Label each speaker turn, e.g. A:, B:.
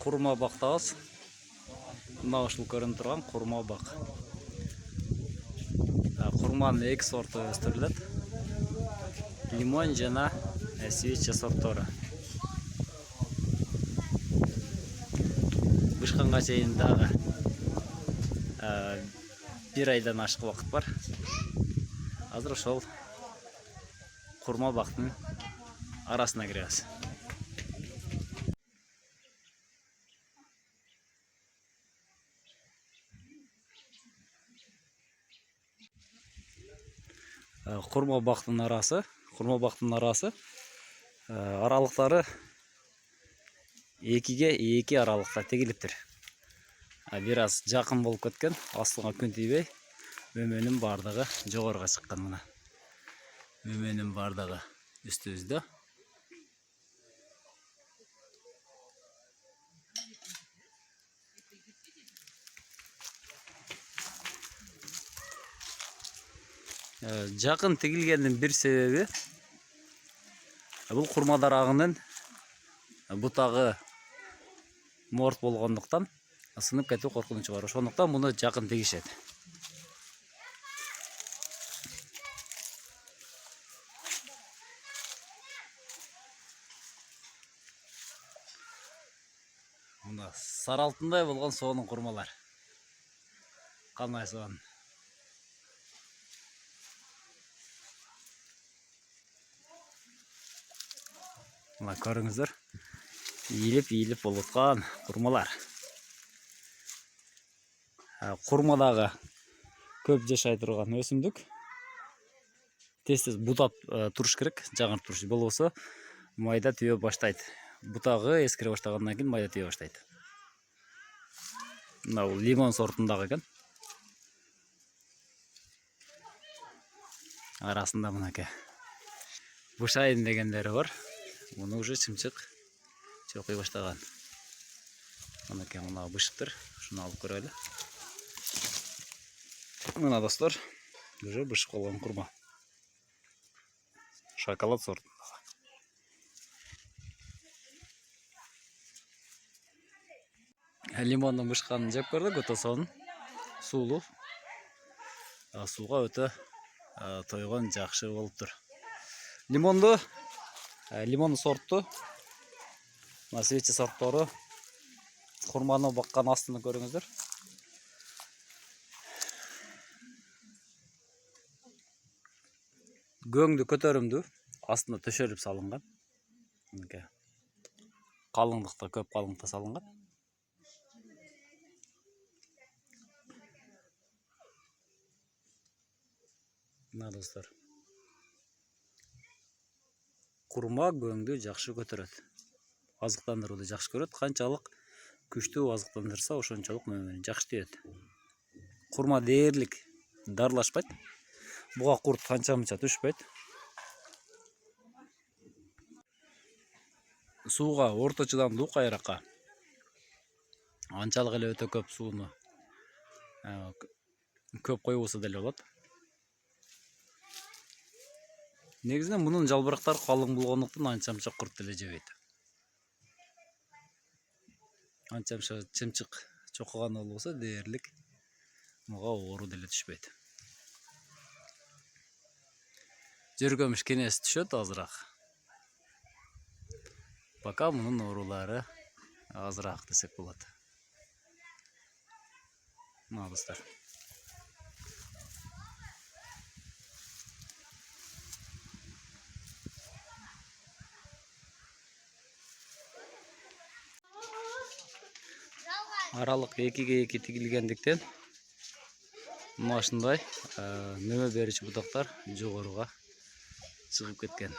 A: Kurma baqtağız. Mына ушул көрүнүп турган kurma baq. Kurmanын эки сорту өстүрүлөт. Лимон жана свеча сорттору. Бышканга чейин дагы бир айдан ашык убакыт бар. Азыр ошол kurma baqтын арасына киребиз. Kurma baqтын арасы аралыктары 2ге 2 аралыкта тегилиптир. Бир аз жакын болуп кеткен, астыга күн тийбей, мөмөнүн бардыгы жогоруга чыккан мына. Мөмөнүн бардыгы үстүбүздө. Жакын тегилгендин бир себеби бул kurma дарагынын бутагы морт болгондуктан сынып кетүү коркунучу бар. Ошондуктан муну жакын тегишет. Мына сары алтындай болгон соонун kurmalар. Кандай соон. Мына көрүңүздөр. Ийилип болуп аткан kurmalар. Kurma дагы көп жашай турган өсүмдүк. Тез бутап туруш керек, жаңырып туруш. Болбосо майда түйө баштайт. Бутагы эскире баштагандан кийин майда түйө баштайт. Мына бул лимон сортундагы экен. Арасында мынакей бушайын дегендери бар. Муну уже чымчык чокуй баштаган. Мынакей мына бышыктыр. Шуну алып көрөлү. Мына достор, уже бышып калган kurma. Шоколад сортундагы. Лимондун бышканын жеп көрдүк, өтө сонун, суулуу. Сууга өтө тойгон, жакшы болуптур. Лимон сортту, свеча сорттору, kurmаны баккан астыны көрүңүздөр. Көңдү көтөрүмдүү, астына төшөлүп салынган. Калыңдыкта, көп калыңдыкта салынган. Мына достор. Kurma көңдү жакшы көтөрөт. Азыктандырууду жакшы көрөт. Канчалык күчтүү азыктандырса, ошончолук мөмөнү жакшы тийет. Kurma дээрлик дарылашпайт. Буга курт канча-мынча түшпөйт. Сууга орто чыдамдуу кайракка. Анчалык эле өтө көп сууну көп койбосо деле болот. Негизинен мунун жалбырактары калың болгондуктан анча-мынча курт деле жебейт. Анча-мынча чымчык чокуган болбосо дээрлик муга оору деле түшпөйт. Жөргөмүш кенеси түшөт азыраак. Пока мунун оорулары азыраак десек болот. Мына достор. Аралык 2ге 2 тигилгендиктен мына ушундай нөмө берүүчү бутактар жогоруга чыгып кеткен.